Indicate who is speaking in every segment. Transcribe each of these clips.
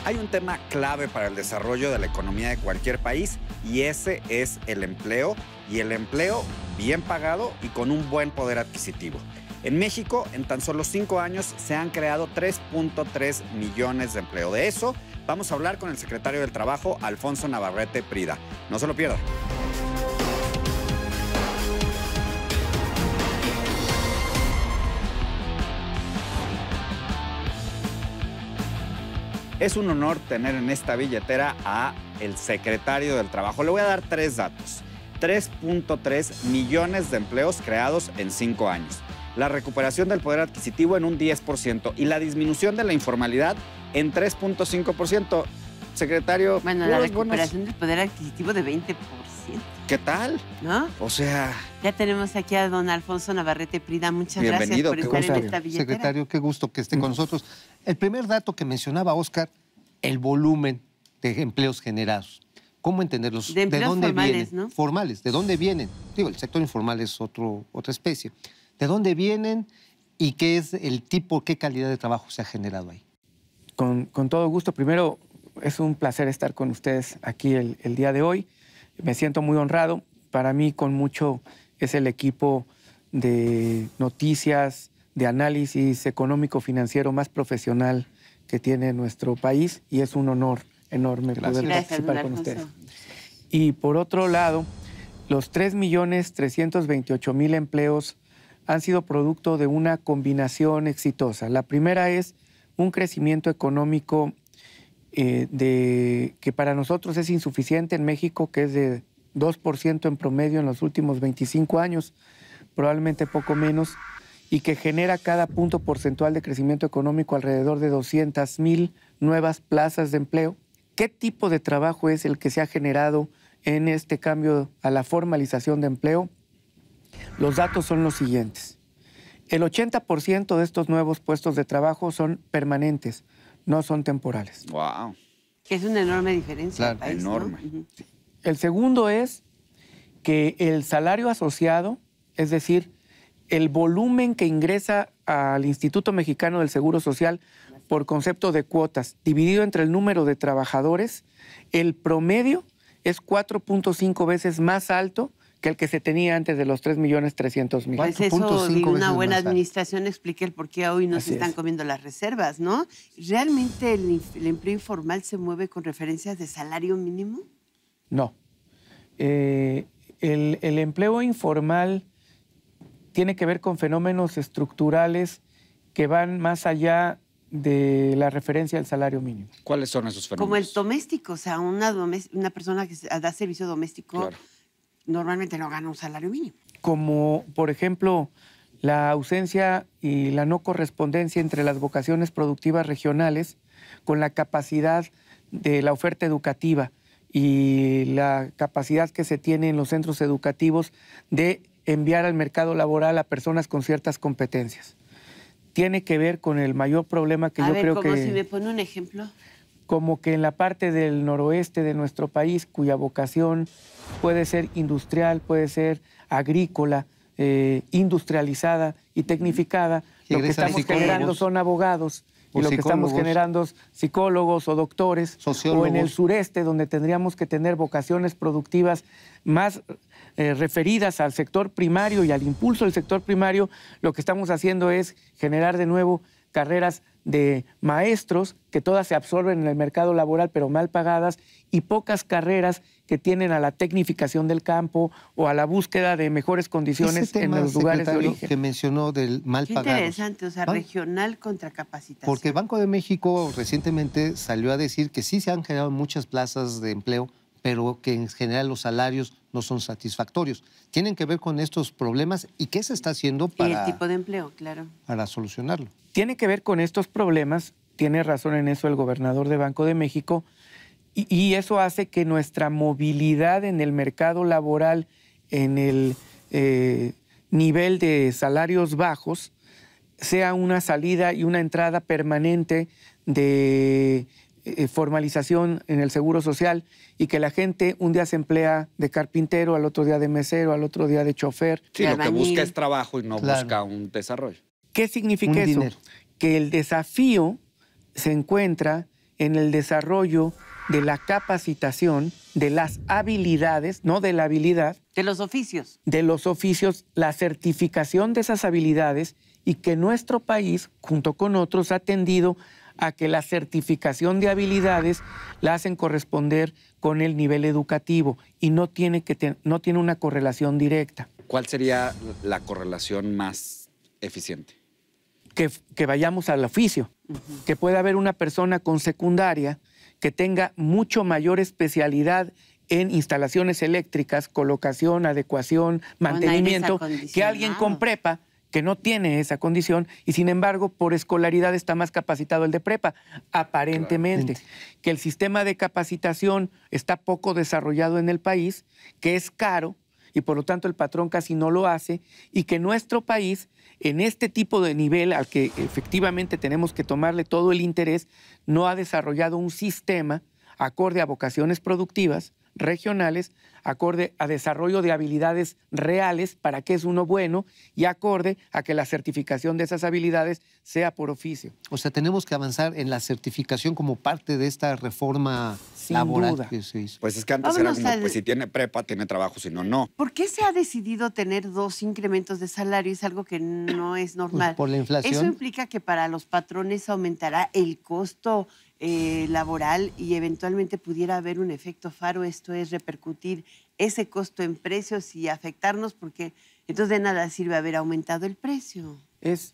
Speaker 1: Hay un tema clave para el desarrollo de la economía de cualquier país y ese es el empleo, y el empleo bien pagado y con un buen poder adquisitivo. En México, en tan solo 5 años, se han creado 3.3 millones de empleo. De eso vamos a hablar con el secretario del Trabajo, Alfonso Navarrete Prida. No se lo pierda. Es un honor tener en esta billetera a el secretario del Trabajo. Le voy a dar 3 datos. 3.3 millones de empleos creados en 5 años. La recuperación del poder adquisitivo en un 10% y la disminución de la informalidad en 3.5%. Secretario,
Speaker 2: bueno, la recuperación del poder adquisitivo de 20%.
Speaker 1: ¿Qué tal?
Speaker 2: ¿No?
Speaker 1: O sea...
Speaker 2: Ya tenemos aquí a don Alfonso Navarrete Prida. Muchas
Speaker 1: bienvenido,
Speaker 2: gracias por estar en esta billetera.
Speaker 3: Secretario, qué gusto que esté con nosotros. El primer dato que mencionaba Oscar, el volumen de empleos generados. ¿Cómo entenderlos?
Speaker 2: De empleos
Speaker 3: dónde
Speaker 2: formales,
Speaker 3: vienen?
Speaker 2: ¿no?
Speaker 3: Formales, ¿de dónde vienen? Digo, el sector informal es otra especie. ¿De dónde vienen y qué es el tipo, qué calidad de trabajo se ha generado ahí?
Speaker 4: Con todo gusto. Primero, es un placer estar con ustedes aquí el día de hoy. Me siento muy honrado. Para mí, con mucho, es el equipo de noticias, de análisis económico-financiero más profesional que tiene nuestro país, y es un honor enorme poder participar con ustedes. Y por otro lado, los 3.328.000 empleos han sido producto de una combinación exitosa. La primera es un crecimiento económico que para nosotros es insuficiente en México, que es de 2% en promedio en los últimos 25 años, probablemente poco menos, y que genera cada punto porcentual de crecimiento económico alrededor de 200.000 nuevas plazas de empleo. ¿Qué tipo de trabajo es el que se ha generado en este cambio a la formalización de empleo? Los datos son los siguientes. El 80% de estos nuevos puestos de trabajo son permanentes, no son temporales.
Speaker 1: ¡Wow!
Speaker 2: Es una enorme diferencia.
Speaker 1: Claro,
Speaker 2: país,
Speaker 1: enorme.
Speaker 2: ¿no?
Speaker 4: El segundo es que el salario asociado, es decir, el volumen que ingresa al Instituto Mexicano del Seguro Social por concepto de cuotas, dividido entre el número de trabajadores, el promedio es 4.5 veces más alto que el que se tenía antes de los 3.300.000.
Speaker 2: Pues eso, y una buena administración explica el por qué hoy no se están comiendo las reservas, ¿no? ¿Realmente el empleo informal se mueve con referencias de salario mínimo?
Speaker 4: No. El empleo informal tiene que ver con fenómenos estructurales que van más allá de la referencia al salario mínimo.
Speaker 1: ¿Cuáles son esos fenómenos?
Speaker 2: Como el doméstico, o sea, una persona que da servicio doméstico, claro, normalmente no gana un salario mínimo. Como,
Speaker 4: por ejemplo, la ausencia y la no correspondencia entre las vocaciones productivas regionales con la capacidad de la oferta educativa y la capacidad que se tiene en los centros educativos de enviar al mercado laboral a personas con ciertas competencias. Tiene que ver con el mayor problema que yo creo que...
Speaker 2: A ver, si me pone un ejemplo.
Speaker 4: Como que en la parte del noroeste de nuestro país, cuya vocación puede ser industrial, puede ser agrícola, industrializada y tecnificada, lo que estamos generando son abogados, y lo que estamos generando es psicólogos o doctores, o en el sureste, donde tendríamos que tener vocaciones productivas más referidas al sector primario y al impulso del sector primario, lo que estamos haciendo es generar de nuevo carreras de maestros que todas se absorben en el mercado laboral pero mal pagadas, y pocas carreras que tienen a la tecnificación del campo o a la búsqueda de mejores condiciones en los lugares de origen.
Speaker 3: Que mencionó del mal pagados.
Speaker 2: Qué interesante, o sea, regional contra capacitación.
Speaker 3: Porque Banco de México recientemente salió a decir que sí se han generado muchas plazas de empleo, pero que en general los salarios no son satisfactorios. ¿Tienen que ver con estos problemas y qué se está haciendo para...
Speaker 2: Y el tipo de empleo, claro.
Speaker 3: Para solucionarlo.
Speaker 4: Tiene que ver con estos problemas, tiene razón en eso el gobernador de Banco de México, y eso hace que nuestra movilidad en el mercado laboral, en el nivel de salarios bajos, sea una salida y una entrada permanente de formalización en el Seguro Social, y que la gente un día se emplea de carpintero, al otro día de mesero, al otro día de chofer.
Speaker 1: Sí, lo que busca es trabajo y no busca un desarrollo.
Speaker 4: ¿Qué significa eso? Que el desafío se encuentra en el desarrollo de la capacitación, de las habilidades, no de la habilidad.
Speaker 2: De los oficios.
Speaker 4: De los oficios, la certificación de esas habilidades, y que nuestro país, junto con otros, ha tendido a que la certificación de habilidades la hacen corresponder con el nivel educativo y no tiene una correlación directa.
Speaker 1: ¿Cuál sería la correlación más eficiente?
Speaker 4: Que vayamos al oficio, que pueda haber una persona con secundaria que tenga mucho mayor especialidad en instalaciones eléctricas, colocación, adecuación, mantenimiento, que alguien con prepa que no tiene esa condición y sin embargo por escolaridad está más capacitado el de prepa, aparentemente. Claramente. Que el sistema de capacitación está poco desarrollado en el país, que es caro y por lo tanto el patrón casi no lo hace, y que nuestro país, en este tipo de nivel al que efectivamente tenemos que tomarle todo el interés, no ha desarrollado un sistema acorde a vocaciones productivas, regionales, acorde a desarrollo de habilidades reales para qué es uno bueno y acorde a que la certificación de esas habilidades sea por oficio.
Speaker 3: O sea, tenemos que avanzar en la certificación como parte de esta reforma
Speaker 4: sin
Speaker 3: laboral
Speaker 4: duda
Speaker 3: que se hizo.
Speaker 1: Pues es que antes era como, pues si tiene prepa, tiene trabajo, si no, no.
Speaker 2: ¿Por qué se ha decidido tener 2 incrementos de salario? Es algo que no es normal.
Speaker 3: Pues por la inflación.
Speaker 2: Eso implica que para los patrones aumentará el costo laboral y eventualmente pudiera haber un efecto faro, esto es repercutir ese costo en precios y afectarnos, porque entonces de nada sirve haber aumentado el precio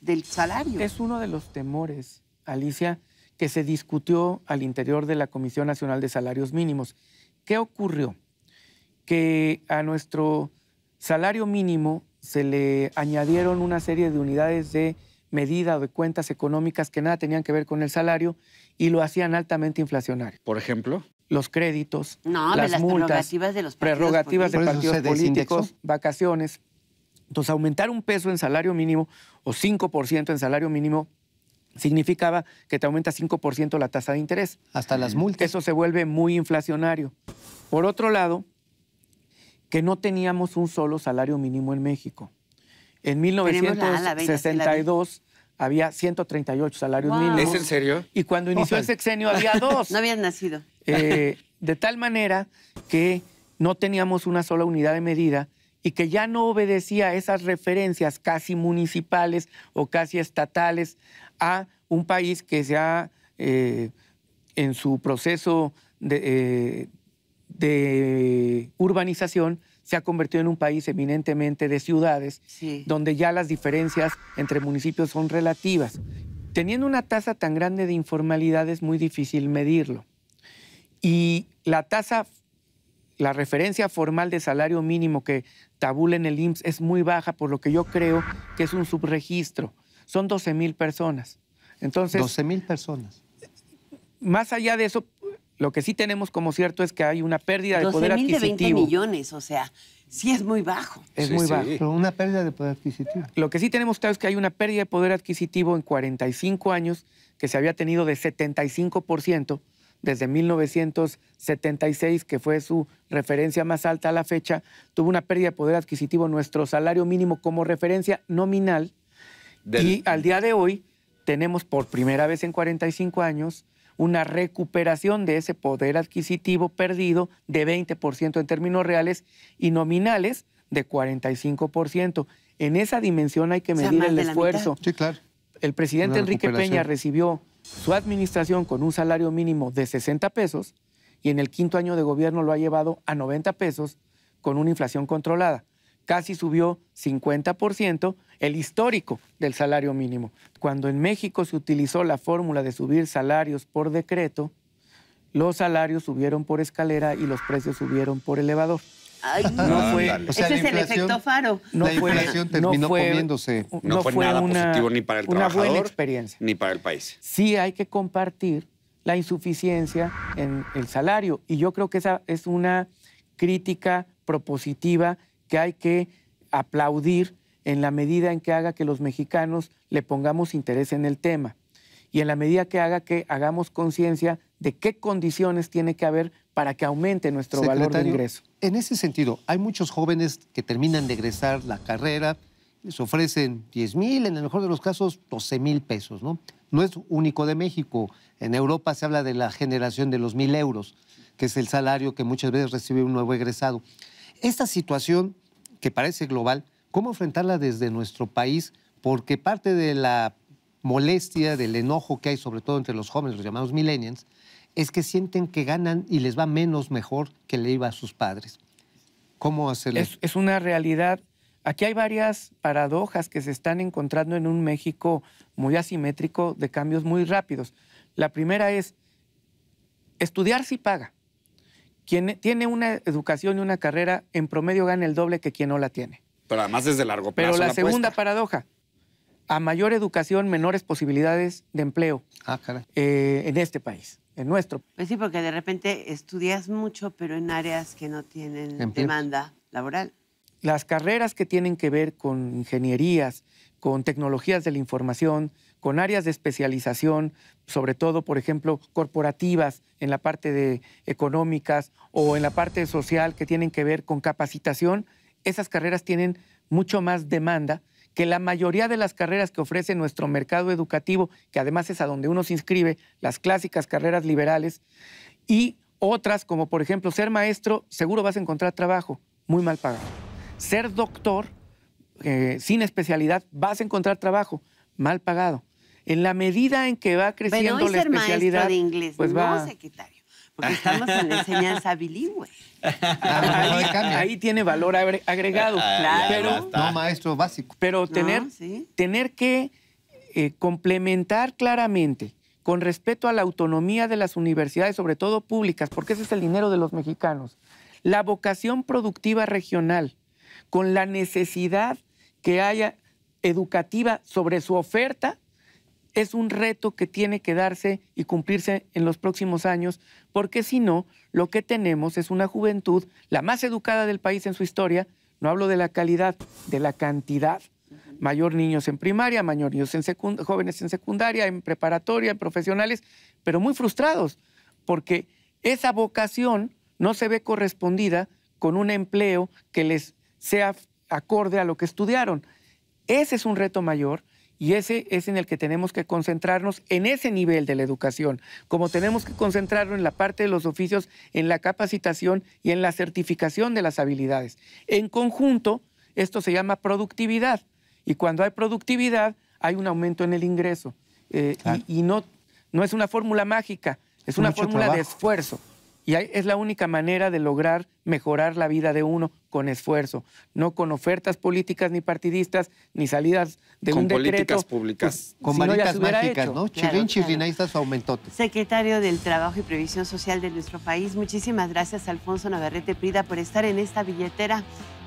Speaker 2: del salario.
Speaker 4: Es uno de los temores, Alicia, que se discutió al interior de la Comisión Nacional de Salarios Mínimos. ¿Qué ocurrió? Que a nuestro salario mínimo se le añadieron una serie de unidades de medida o de cuentas económicas que nada tenían que ver con el salario y lo hacían altamente inflacionario.
Speaker 1: Por ejemplo,
Speaker 4: los créditos,
Speaker 2: las
Speaker 4: multas,
Speaker 2: prerrogativas de los
Speaker 4: prerrogativas de
Speaker 3: políticos.
Speaker 4: partidos políticos, vacaciones. Entonces, aumentar un peso en salario mínimo o 5% en salario mínimo significaba que te aumenta 5% la tasa de interés.
Speaker 3: Hasta las multas.
Speaker 4: Eso se vuelve muy inflacionario. Por otro lado, que no teníamos un solo salario mínimo en México. En 1962 había 138 salarios mínimos.
Speaker 1: ¿Es en serio?
Speaker 4: Y cuando inició el sexenio había 2.
Speaker 2: No habían nacido.
Speaker 4: De tal manera que no teníamos una sola unidad de medida y que ya no obedecía a esas referencias casi municipales o casi estatales a un país que se ha, en su proceso de urbanización, se ha convertido en un país eminentemente de ciudades, donde ya las diferencias entre municipios son relativas. Teniendo una tasa tan grande de informalidad es muy difícil medirlo. Y la referencia formal de salario mínimo que tabula en el IMSS es muy baja, por lo que yo creo que es un subregistro. Son 12,000 personas. Entonces,
Speaker 3: 12,000 personas.
Speaker 4: Más allá de eso, lo que sí tenemos como cierto es que hay una pérdida de poder adquisitivo.
Speaker 2: 12,000 de 20 millones, o sea, sí es muy bajo.
Speaker 4: Es muy bajo.
Speaker 3: Pero una pérdida de poder adquisitivo.
Speaker 4: Lo que sí tenemos claro es que hay una pérdida de poder adquisitivo en 45 años que se había tenido de 75% desde 1976, que fue su referencia más alta a la fecha. Tuvo una pérdida de poder adquisitivo nuestro salario mínimo como referencia nominal. Y al día de hoy tenemos por primera vez en 45 años una recuperación de ese poder adquisitivo perdido de 20% en términos reales y nominales de 45%. En esa dimensión hay que medir el esfuerzo.
Speaker 3: Sí, claro.
Speaker 4: El presidente Enrique Peña recibió su administración con un salario mínimo de 60 pesos y en el 5º año de gobierno lo ha llevado a 90 pesos con una inflación controlada. Casi subió 50% el histórico del salario mínimo. Cuando en México se utilizó la fórmula de subir salarios por decreto, los salarios subieron por escalera y los precios subieron por elevador.
Speaker 2: Ay,
Speaker 4: no fue,
Speaker 3: o sea,
Speaker 2: ese es el efecto faro.
Speaker 3: La inflación terminó comiéndose.
Speaker 1: No fue nada positivo ni para el trabajador,
Speaker 4: una buena experiencia.
Speaker 1: Ni para el país.
Speaker 4: Sí hay que compartir la insuficiencia en el salario y yo creo que esa es una crítica propositiva que hay que aplaudir en la medida en que haga que los mexicanos le pongamos interés en el tema y en la medida que haga que hagamos conciencia de qué condiciones tiene que haber para que aumente nuestro valor de ingreso.
Speaker 3: En ese sentido, hay muchos jóvenes que terminan de egresar la carrera les ofrecen 10,000, en el mejor de los casos 12,000 pesos, ¿no? No es único de México. En Europa se habla de la generación de los 1,000 euros, que es el salario que muchas veces recibe un nuevo egresado. Esta situación, que parece global, ¿cómo enfrentarla desde nuestro país? Porque parte de la molestia, del enojo que hay, sobre todo entre los jóvenes, los llamados millennials, es que sienten que ganan y les va menos mejor que le iba a sus padres. ¿Cómo hacerlo?
Speaker 4: Es una realidad. Aquí hay varias paradojas que se están encontrando en un México muy asimétrico de cambios muy rápidos. La primera es, estudiar sí paga. Quien tiene una educación y una carrera, en promedio gana el doble que quien no la tiene.
Speaker 1: Pero además desde largo plazo.
Speaker 4: Pero la segunda paradoja, a mayor educación, menores posibilidades de empleo en este país, en nuestro.
Speaker 2: Pues sí, porque de repente estudias mucho, pero en áreas que no tienen demanda laboral.
Speaker 4: Las carreras que tienen que ver con ingenierías, con tecnologías de la información, con áreas de especialización, sobre todo, por ejemplo, corporativas en la parte de económicas o en la parte social que tienen que ver con capacitación, esas carreras tienen mucho más demanda que la mayoría de las carreras que ofrece nuestro mercado educativo, que además es a donde uno se inscribe, las clásicas carreras liberales, y otras como, por ejemplo, ser maestro, seguro vas a encontrar trabajo, muy mal pagado. Ser doctor, sin especialidad, vas a encontrar trabajo, mal pagado. En la medida en que va creciendo
Speaker 2: bueno,
Speaker 4: la especialidad,
Speaker 2: maestro de inglés,
Speaker 4: pues
Speaker 2: no secretario, porque estamos en la enseñanza bilingüe.
Speaker 4: Ahí tiene valor agregado.
Speaker 2: Claro.
Speaker 4: Pero,
Speaker 3: no maestro básico.
Speaker 4: Pero tener que complementar claramente con respeto a la autonomía de las universidades, sobre todo públicas, porque ese es el dinero de los mexicanos, la vocación productiva regional, con la necesidad que haya educativa sobre su oferta, es un reto que tiene que darse y cumplirse en los próximos años, porque si no, lo que tenemos es una juventud, la más educada del país en su historia, no hablo de la calidad, de la cantidad. Mayor niños en primaria, mayor niños en jóvenes en secundaria, en preparatoria, en profesionales, pero muy frustrados, porque esa vocación no se ve correspondida con un empleo que les sea acorde a lo que estudiaron. Ese es un reto mayor y ese es en el que tenemos que concentrarnos en ese nivel de la educación, como tenemos que concentrarnos en la parte de los oficios, en la capacitación y en la certificación de las habilidades. En conjunto, esto se llama productividad y cuando hay productividad hay un aumento en el ingreso y no es una fórmula mágica, es una fórmula de esfuerzo. Y es la única manera de lograr mejorar la vida de uno con esfuerzo, no con ofertas políticas ni partidistas, ni salidas de un decreto. Con
Speaker 1: políticas públicas.
Speaker 3: Con varitas mágicas, ¿no? Chirrín, chirrín, ahí está su aumentote.
Speaker 2: Secretario del Trabajo y Previsión Social de nuestro país, muchísimas gracias, Alfonso Navarrete Prida, por estar en esta billetera.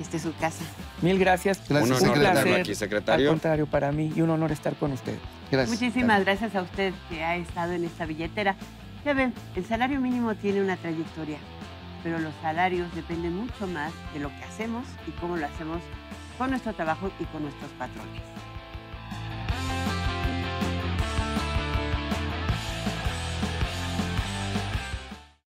Speaker 2: Esta es su casa.
Speaker 4: Mil gracias.
Speaker 1: Un honor tenerlo aquí, secretario.
Speaker 4: Al contrario, para mí, y un honor estar con usted.
Speaker 3: Gracias.
Speaker 2: Muchísimas gracias a usted que ha estado en esta billetera. Ya ven, el salario mínimo tiene una trayectoria, pero los salarios dependen mucho más de lo que hacemos y cómo lo hacemos con nuestro trabajo y con nuestros patrones.